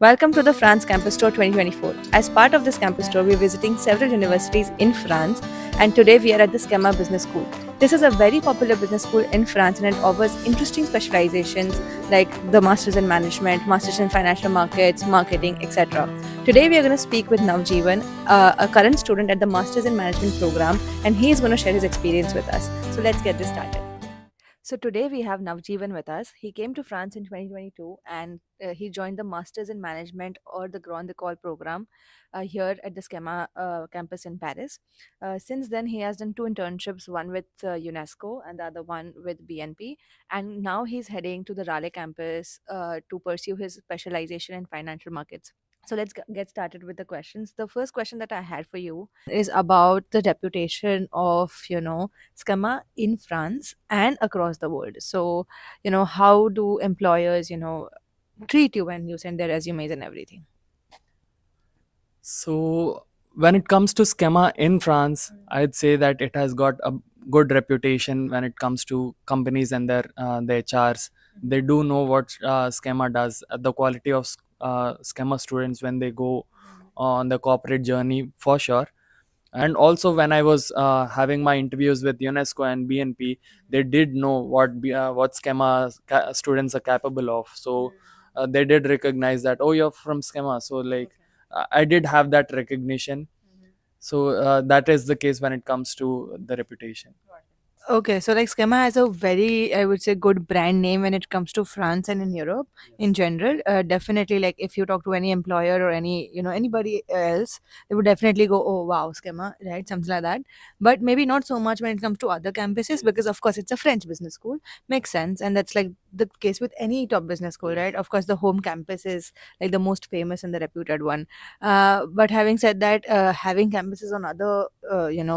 Welcome to the France Campus Tour 2024. As part of this campus tour, we're visiting several universities in France, and today we are at the Skema Business School. This is a very popular business school in France and it offers interesting specializations like the Masters in Management, Masters in Financial Markets, Marketing, etc. Today we are going to speak with Navajeevan, a current student at the Masters in Management program, and he is going to share his experience with us. So let's get this started. So today we have Navjeevan with us. He came to France in 2022 and he joined the Masters in Management or the Grand École program here at the Schema campus in Paris. Since then, he has done two internships, one with UNESCO and the other one with BNP. And now he's heading to the Raleigh campus to pursue his specialization in financial markets. So let's get started with the questions. The first question that I had for you is about the reputation of, Schema in France and across the world. So, how do employers, treat you when you send their resumes and everything? So when it comes to Schema in France, I'd say that it has got a good reputation when it comes to companies and their HRs. They do know what Schema does. The quality of Schema students when they go on the corporate journey for sure. And also when I was having my interviews with UNESCO and BNP, they did know what Schema students are capable of. So they did recognize that, oh, you're from Schema. So like I did have that recognition. So that is the case when it comes to the reputation. Okay, so like Schema has a very, I would say, good brand name when it comes to France and in Europe in general. Definitely, like if you talk to any employer or any, anybody else, they would definitely go, "Oh, wow, Schema," right? Something like that. But maybe not so much when it comes to other campuses because, of course, it's a French business school. Makes sense, and that's like the case with any top business school, right? Of course, the home campus is like the most famous and the reputed one. But having said that, having campuses on other,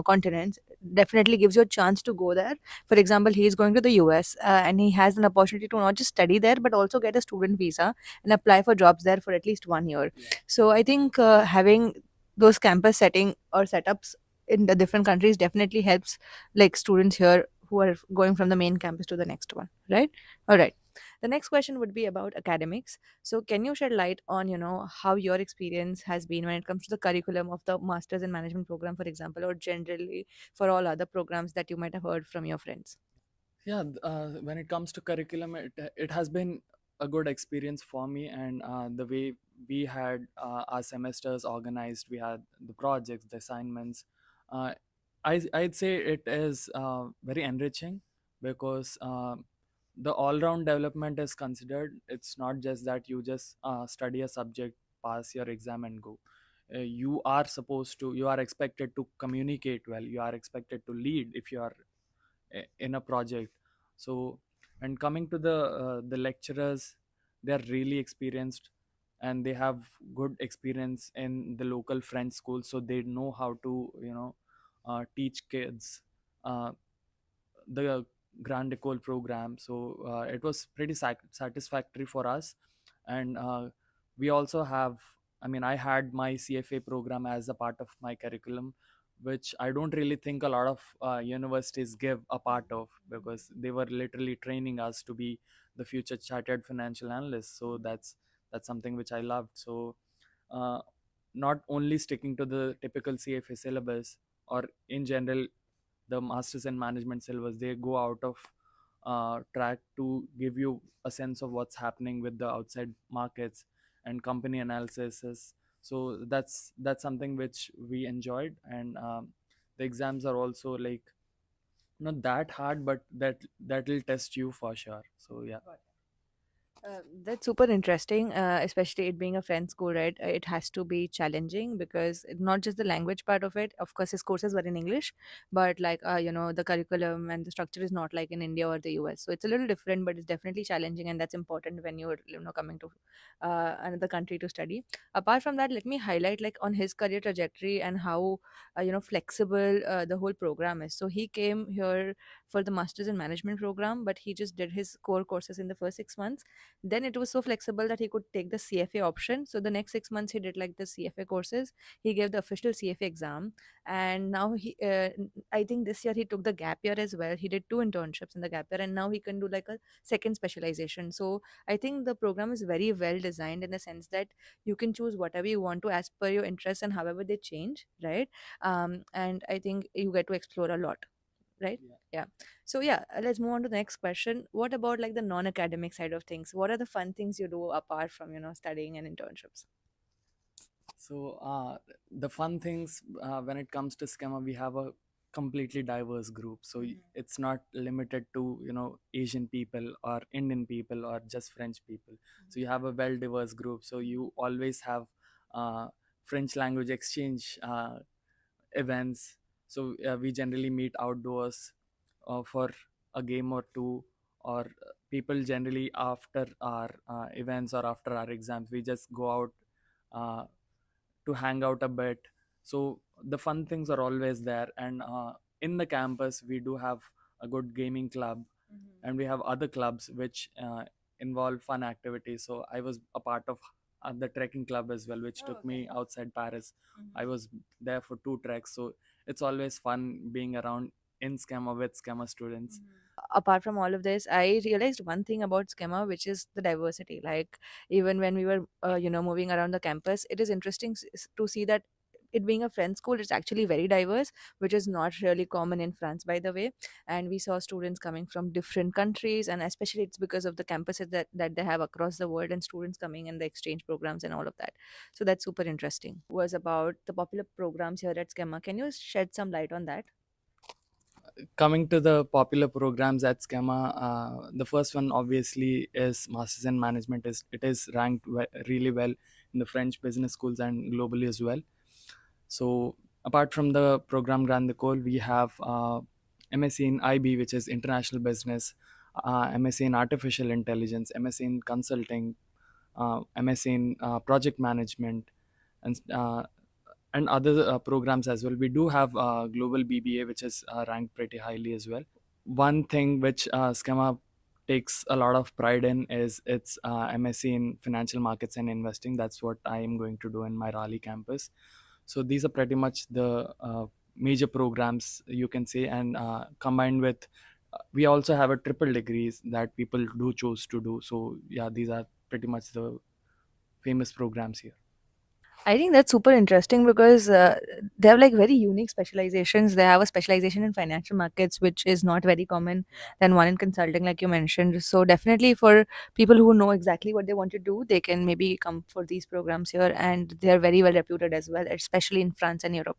continents definitely gives you a chance to go there. For example, he is going to the US and he has an opportunity to not just study there but also get a student visa and apply for jobs there for at least 1 year. So I think having those campus setting or setups in the different countries definitely helps like students here who are going from the main campus to the next one, right? All right. The next question would be about academics. So can you shed light on, how your experience has been when it comes to the curriculum of the Masters in Management program, for example, or generally for all other programs that you might have heard from your friends? Yeah, when it comes to curriculum, it has been a good experience for me, and the way we had our semesters organized, we had the projects, the assignments. Uh, I'd say it is very enriching because the all-round development is considered. It's not just that you just study a subject, pass your exam, and go. You are expected to communicate well. You are expected to lead if you are in a project. So and coming to the lecturers, they are really experienced and they have good experience in the local French school, so they know how to teach kids uh, the Grand École program. So it was pretty satisfactory for us. And we also have, I mean, I had my CFA program as a part of my curriculum, which I don't really think a lot of universities give a part of, because they were literally training us to be the future chartered financial analysts. So that's something which I loved. So uh, not only sticking to the typical CFA syllabus, or in general the masters in management syllabus, they go out of track to give you a sense of what's happening with the outside markets and company analysis. So that's something which we enjoyed. And the exams are also like not that hard, but that will test you for sure. So yeah. That's super interesting, especially it being a French school, right? It has to be challenging because not just the language part of it. Of course, his courses were in English, but like the curriculum and the structure is not like in India or the US. So it's a little different, but it's definitely challenging, and that's important when you're coming to another country to study. Apart from that, let me highlight like on his career trajectory and how flexible the whole program is. So he came here for the masters in management program, but he just did his core courses in the first 6 months. Then it was so flexible that he could take the CFA option. So the next 6 months he did like the CFA courses. He gave the official CFA exam, and now I think this year he took the gap year as well. He did two internships in the gap year, and now he can do like a second specialization. So I think the program is very well designed in the sense that you can choose whatever you want to as per your interests and however they change, right? And I think you get to explore a lot, right? Yeah. Yeah. So yeah, let's move on to the next question. What about like the non-academic side of things? What are the fun things you do apart from studying and internships? So the fun things when it comes to Schema, we have a completely diverse group. So it's not limited to Asian people or Indian people or just French people. So you have a well diverse group. So you always have uh, French language exchange events. So we generally meet outdoors for a game or two, or people generally after our events or after our exams, we just go out uh, to hang out a bit. So the fun things are always there. And in the campus we do have a good gaming club, and we have other clubs which involve fun activities. So I was a part of the trekking club as well, which took me outside Paris. I was there for two treks. So it's always fun being around in Schema with Schema students. Apart from all of this, I realized one thing about Schema, which is the diversity. Like even when we were moving around the campus, it is interesting to see that it being a French school, it's actually very diverse, which is not really common in France, by the way. And we saw students coming from different countries, and especially it's because of the campuses that they have across the world, and students coming and the exchange programs and all of that. So that's super interesting. Was about the popular programs here at Schema. Can you shed some light on that? Coming to the popular programs at Schema, the first one obviously is Masters in Management. It is ranked really well in the French business schools and globally as well. So apart from the program Grand Ecole, we have MSc in IB, which is International Business, MSc in Artificial Intelligence, MSc in Consulting, MSc in Project Management, and other programs as well. We do have Global BBA, which is ranked pretty highly as well. One thing which Schema takes a lot of pride in is its MSc in Financial Markets and Investing. That's what I am going to do in my Raleigh campus. So these are pretty much the major programs you can say, and combined with we also have a triple degrees that people do choose to do. So yeah, these are pretty much the famous programs here. I think that's super interesting because they have like very unique specializations. They have a specialization in financial markets, which is not very common, than one in consulting, like you mentioned. So definitely for people who know exactly what they want to do, they can maybe come for these programs here, and they are very well reputed as well, especially in France and Europe.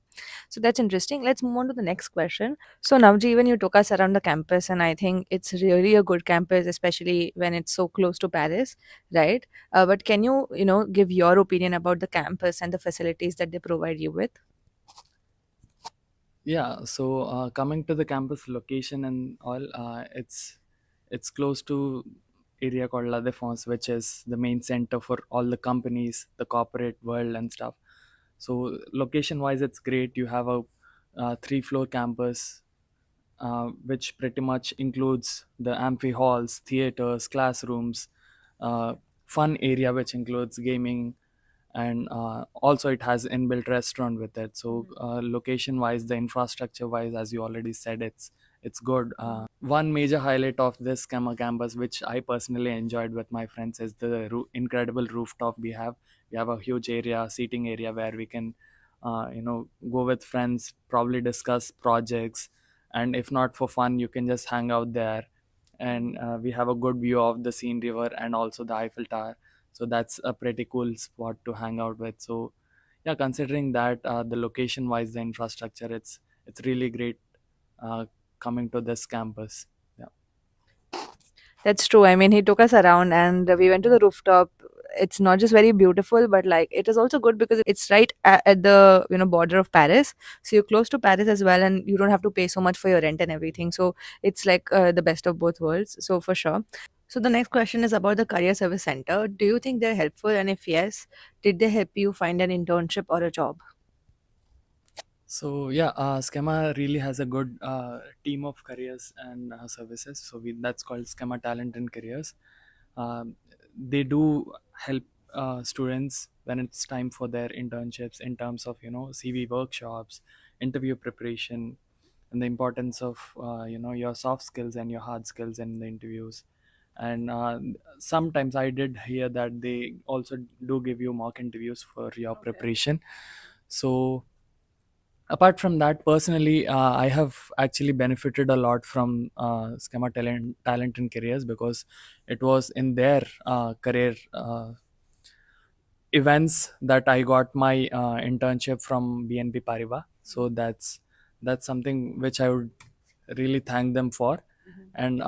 So that's interesting. Let's move on to the next question. So Navjeevan, you took us around the campus, and I think it's really a good campus, especially when it's so close to Paris, right? But can you give your opinion about the campus and the facilities that they provide you with? Yeah, so coming to the campus location and all, it's close to area called La Défense, which is the main center for all the companies, the corporate world and stuff. So location wise, it's great. You have a three-floor campus, which pretty much includes the amphi halls, theaters, classrooms, uh, fun area which includes gaming, and also it has inbuilt restaurant with it. So location wise, the infrastructure wise, as you already said, it's good. One major highlight of this Gamma campus, which I personally enjoyed with my friends, is the incredible rooftop we have. We have a huge area, seating area, where we can, go with friends, probably discuss projects, and if not for fun, you can just hang out there. And we have a good view of the Seine River and also the Eiffel Tower. So that's a pretty cool spot to hang out with. So yeah, considering that the location wise, the infrastructure, it's really great uh, coming to this campus. Yeah. That's true. I mean, he took us around and we went to the rooftop. It's not just very beautiful, but like it is also good because it's right at the border of Paris. So you're close to Paris as well, and you don't have to pay so much for your rent and everything. So it's like the best of both worlds. So for sure. So the next question is about the Career Service Center. Do you think they're helpful? And if yes, did they help you find an internship or a job? So yeah, Schema really has a good team of careers and services. So that's called Schema Talent and Careers. Um, they do help students when it's time for their internships in terms of CV workshops, interview preparation, and the importance of your soft skills and your hard skills in the interviews. And sometimes I did hear that they also do give you mock interviews for your preparation. So apart from that, personally, I have actually benefited a lot from Schema Talent and Careers, because it was in their career events that I got my internship from BNP Paribas. So that's something which I would really thank them for. And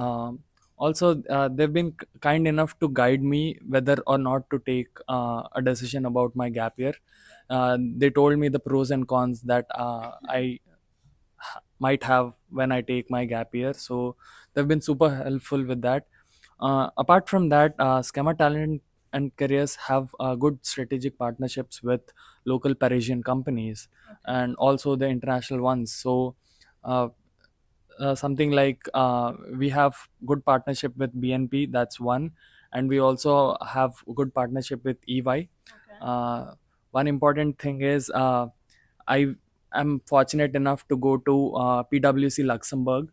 also, they've been kind enough to guide me whether or not to take a decision about my gap year. They told me the pros and cons that I might have when I take my gap year. So they've been super helpful with that. Apart from that, Schema Talent and Careers have good strategic partnerships with local Parisian companies and also the international ones. So uh, something like we have good partnership with BNP, that's one, and we also have good partnership with EY. One important thing is I am fortunate enough to go to PwC Luxembourg,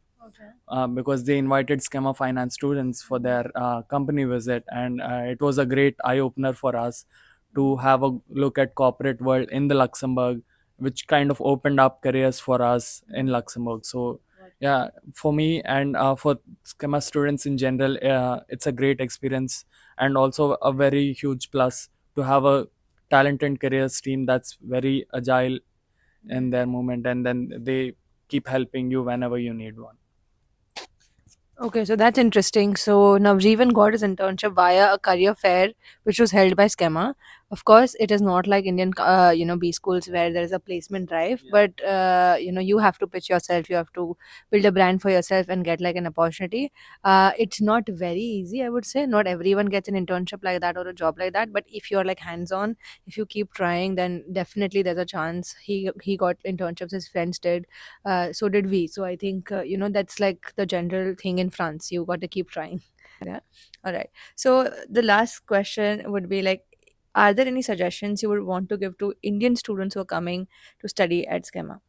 because they invited Schema Finance students for their company visit, and it was a great eye opener for us to have a look at corporate world in the Luxembourg, which kind of opened up careers for us in Luxembourg. So yeah, for me and for Schema students in general, it's a great experience, and also a very huge plus to have a talent and careers team that's very agile in their movement, and then they keep helping you whenever you need one. Okay, so that's interesting. So Navjeevan got his internship via a career fair, which was held by Skema. Of course, it is not like Indian, B schools where there is a placement drive, Yeah. but you have to pitch yourself. You have to build a brand for yourself and get like an opportunity. It's not very easy, I would say. Not everyone gets an internship like that or a job like that. But if you're like hands on, if you keep trying, then definitely there's a chance. He got internships. His friends did, so did we. So I think that's like the general thing in France. You got to keep trying. Yeah. All right. So the last question would be like, are there any suggestions you would want to give to Indian students who are coming to study at Schema?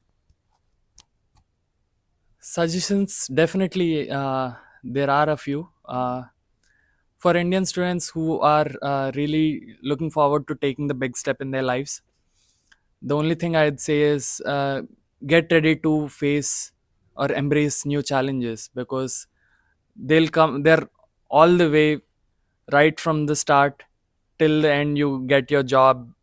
Suggestions, definitely, there are a few. For Indian students who are really looking forward to taking the big step in their lives, the only thing I'd say is get ready to face or embrace new challenges, because they're all the way right from the start till the end you get your job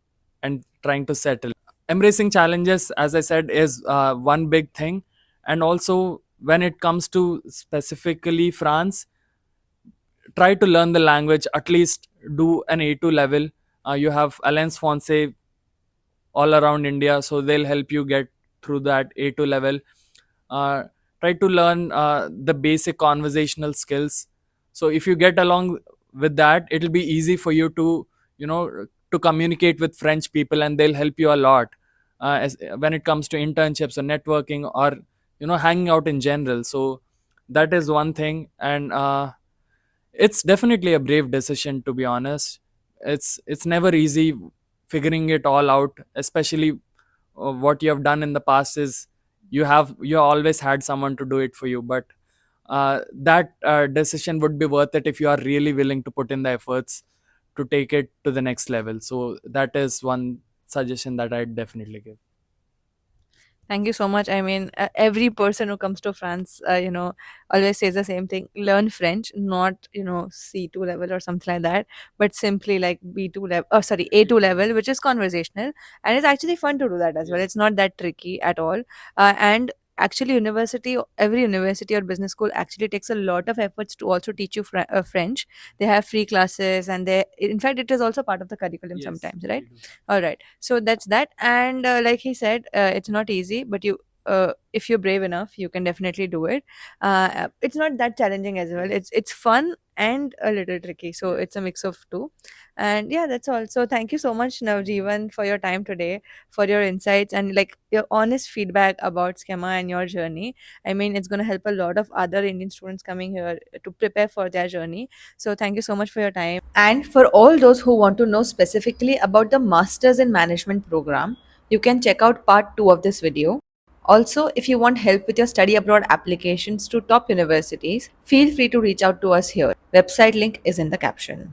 and trying to settle. Embracing challenges, as I said, is one big thing. And also, when it comes to specifically France, try to learn the language, at least do an A2 level. You have Alliance Francaise all around India, so they'll help you get through that A2 level. uh, Try to learn the basic conversational skills. So if you get along with that, it'll be easy for you to to communicate with French people, and they'll help you a lot when it comes to internships or networking, or hanging out in general. So that is one thing. And it's definitely a brave decision, to be honest. It's never easy figuring it all out, especially what you have done in the past is you always had someone to do it for you. But that decision would be worth it if you are really willing to put in the efforts to take it to the next level. So that is one suggestion that I'd definitely give. Thank you so much. I mean, every person who comes to France, always says the same thing: learn French, not C2 level or something like that, but simply like B2 level. Oh, sorry, A2 level, which is conversational, and it's actually fun to do that as well. Yeah. It's not that tricky at all, and actually, every university or business school actually takes a lot of efforts to also teach you French. They have free classes, and in fact, it is also part of the curriculum Yes, sometimes, they right? do. All right. So that's that. And like he said, it's not easy, but if you're brave enough, you can definitely do it. It's not that challenging as well. Yes. It's fun. and a little tricky. So it's a mix of two. And yeah, that's all. So thank you so much, Navjeevan, for your time today, for your insights and like your honest feedback about Schema and your journey. I mean, it's going to help a lot of other Indian students coming here to prepare for their journey. So thank you so much for your time. And for all those who want to know specifically about the Masters in Management program, you can check out part 2 of this video. Also, if you want help with your study abroad applications to top universities, feel free to reach out to us here. Website link is in the caption.